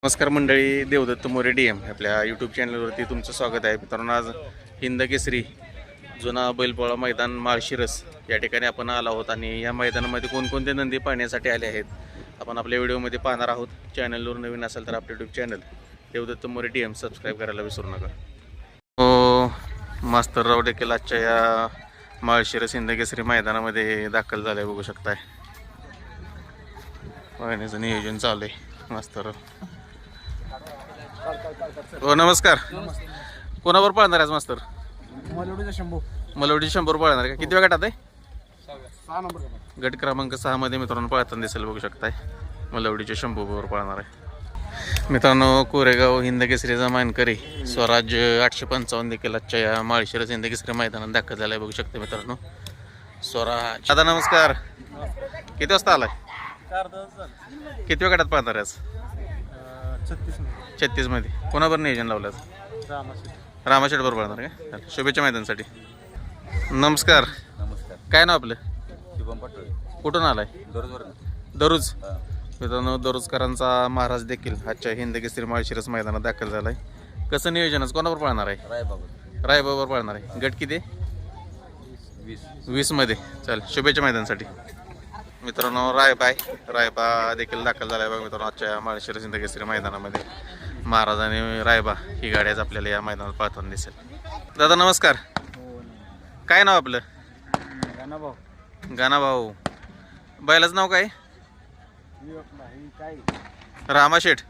नमस्कार मंडळी, देवदत्त मोरे DM आपल्या यूट्यूब चॅनलवरती तुमचं स्वागत आहे. मित्रांनो, आज हिंद केसरी जुना बैलपोळा मैदान माळशिरस या ठिकाणी आपण आलो आहोत आणि या मैदानामध्ये कोणकोणते नंदी पाहण्यासाठी आले आहेत आपण आपल्या व्हिडिओमध्ये पाहणार आहोत. चॅनलवर नवीन असेल तर आपलं YouTube channel Devdatta More DM subscribe करायला विसरू नका. हो, मास्तरराव देखील आजच्या या माळशिरस हिंद केसरी मैदानामध्ये दाखल झाले बघू शकताय. पाहण्याचं नियोजन चालू आहे. मास्तर हो, नमस्कार. कोणावर पळणार आहे मास्तर? मलवडी 100 पळणार का? किती वेळ गटात आहे? 6 नंबर गट क्रमांक 6 मध्ये मित्रांनो पळताना दिसेल बघू शकताय. मलवडीच्या 100 वर पळणार आहे. मित्रांनो, कोरेगाव हिंद केसरीचा मानकरी स्वराज 855 देखील आजच्या या माळशिरस हिंद केसरी मैदानात दाखल झालाय बघू शकता मित्रांनो. स्वराज दादा नमस्कार. किती वाजता आलाय? किती वेळ गटात पळणार आहे? 36 मध्ये. कोणावर नियोजन लावलं? रामाशेठ बरोबर पळणार का? शुभेच्छा मैदानासाठी. नमस्कार. नमस्कार. काय नाव आपलं? शुभम पटोळे. कुठून आलाय? दरुज. मित्रांनो, दरुजकरांचा महाराज देखील आजच्या हिंद केसरी माळशिरस मैदानात दाखल झालाय. कसं नियोजनच कोणावर पळणार आहे? रायबाबर पळणार आहे. गट किती? 20 मध्ये. चल, शुभेच्छा मैदानासाठी. मित्रांनो, रायबा देखील दाखल झालाय बघा मित्रांनो आजच्या माळशिरस हिंद केसरी मैदानामध्ये. महाराज आणि रायबा ही गाड्याच आपल्याला या मैदानात पाहताना दिसेल. दादा नमस्कार. काय नाव आपलं? गाणाभाऊ. बैलाचं नाव काय? रामाशेठ.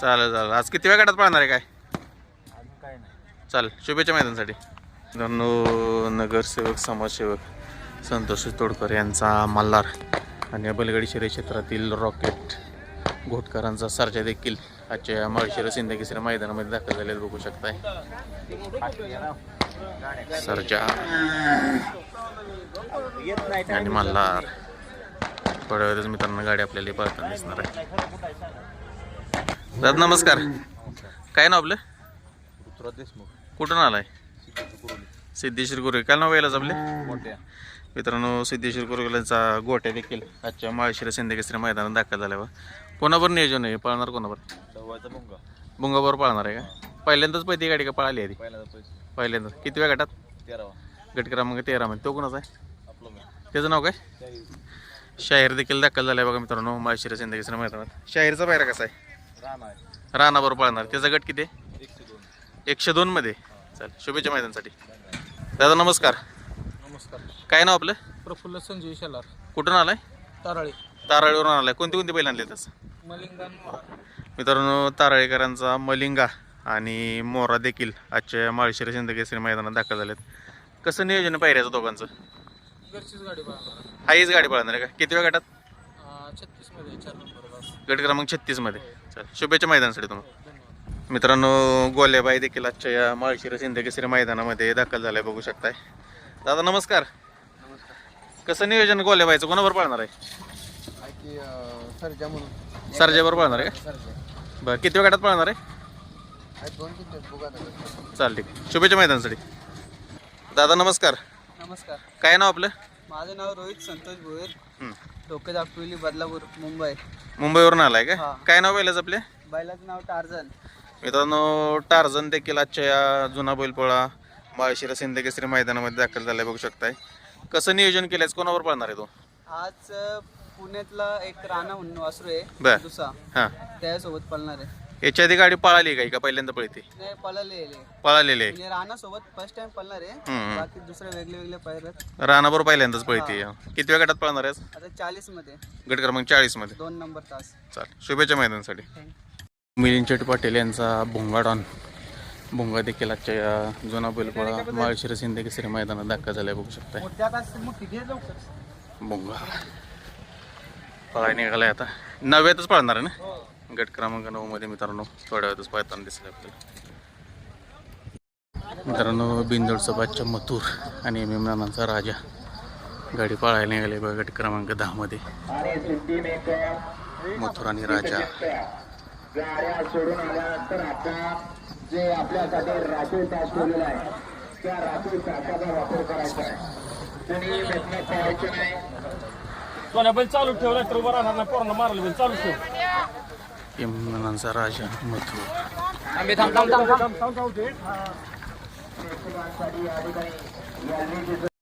चालेल. आज किती वेळ गटात पळणार आहे काय? चाल, शुभेच्छा मैदानासाठी. नगरसेवक समाजसेवक संतोष तोडकर यांचा मल्हार आणि बैलगाडी शर्यत क्षेत्रातील रॉकेट घोटकरांचा सर्जा देखील आजच्या माळशिरस हिंद केसरी मैदानामध्ये दाखल झालेलं बघू शकताय. सर्जा आणि मल्हार. थोड्या वेळेस मित्रांनो गाडी आपल्याला पाहताना दिसणार आहे. दादा नमस्कार. काय नाव आपलं? कुठून आलाय? सिद्धेश्वर गुरुवे. काय नाव यायलाच आपले? मित्रांनो, सिद्धेश्वर गुरुवेलांचा गोट्या देखील आजच्या माळशिरस हिंद केसरी मैदानात दाखल झाला बा. कोणावर नियोजन आहे? पळणार कोणावर? बुंगावर पळणार आहे का? पहिल्यांदाच पहिली गाडी का पळाली आधी? पहिल्यांदा. किती वेळ गटात? 13. गट क्रमांक 13 मध्ये. तो कोणाचा आहे? त्याचं नाव काय? शाहीर देखील दाखल झालाय बघा मित्रांनो माळशिरस हिंद केसरी मैदानात. शाहीरचा पायरा कसा आहे? राणाबरोबर पळणार. त्याचा गट किती? 102 मध्ये. चल, शुभेच्छा मैदानासाठी. दादा नमस्कार. काय नाव आपलं? प्रफुल्ल संजय शेलार. कुठून आलाय? ताराळीवरून आलाय. कोणती बैल आणले तसं? मित्रांनो, ताराळीकरांचा मलिंगा आणि मोरा देखील आजच्या माळशिरस हिंद केसरी मैदानात दाखल झालेत. कसं नियोजन पायऱ्याचं दोघांचं? हाईच गाडी पळणार आहे का? किती वेळ गटात? 36 मध्ये. 4 नंबर गट क्रमांक 36 मध्ये. चल, शुभेच्छा मैदानासाठी तुम्हाला. मित्रांनो, गोल्याबाई देखील आजच्या या माळशिरस हिंद केसरी मैदानामध्ये दाखल झालाय बघू शकताय. दादा नमस्कार. कसं नियोजन गोल्याबाईचं कोणावर पळणार आहे? सरजावर पळणार आहे का? बरं, किती वेळ गटात पळणार आहे? चाल, ठीक. शुभेच्छा मैदानासाठी. दादा नमस्कार. नमस्कार. काय नाव आपलं? माझं नाव रोहित संतोष भोयर. डोके दाखवली बदलापूर मुंबई. मुंबईवरून आलाय का? हा. काय नाव बैलाच आपल्या? बैलाचं नाव टार्झन. मित्रांनो, टार्झन देखील आजच्या या जुना बैलपोळा माळशिरस हिंद केसरी मैदानामध्ये दाखल झालाय बघू शकताय. कसं नियोजन केलंय? कोणावर पळणार आहे तो? आज पुण्यातला एक राणा म्हणून वासरू आहे. बर. दुसरा. हा. त्यासोबत पळणार आहे. याच्या आधी गाडी पळाली का? पहिल्यांदा पळते? नाही, पळालेले. पळालेली आहे. म्हणजे राणा सोबत फर्स्ट टाइम पळणार आहे. बाकी दुसरे वेगळे पायऱ्यात. राणाबरोबर पहिल्यांदाच पळते. किती वेळ गटात पळणार आहे? आता 40 मध्ये. गट क्रमांक 40 मध्ये. 2 नंबर तास. चाल, शुभेच्छा मैदानासाठी. मिलिंद शेट्टी पाटील यांचा भुंगा देखील आजच्या या जुना बैलपोळा माळशिरस हिंद केसरी मैदानात दाखल झालाय बघू शकताय. भुंगा पळाय निघालाय आता. 9व्यातच पळणार आहे ना? गट क्रमांक 9 मध्ये मित्रांनो. थोड्या वेळातच पळताना दिसले आपल्याला. मित्रांनो, बिंदोडचा बादशाह मथुर आणि नानांचा राजा गाडी पळायला निघाले बघा गट क्रमांक 10 मध्ये. मथुर आणि राजा. गाड्या सोडून आल्यानंतर आता जे आपल्यासाठी राखीव तास ठेवलेला आहे त्या राखीव तासाचा वापर करायचा आहे. कोणी मेहनत करायची नाही. सोन्या बैल चालू ठेवला तर उभा राहणार नाही. पोरांना मारलं बैल चालू ठेव. इम्रानचा राजा मथुर. आम्ही थांब थांब थांब थांब प्रेक्षकांसाठी या ठिकाणी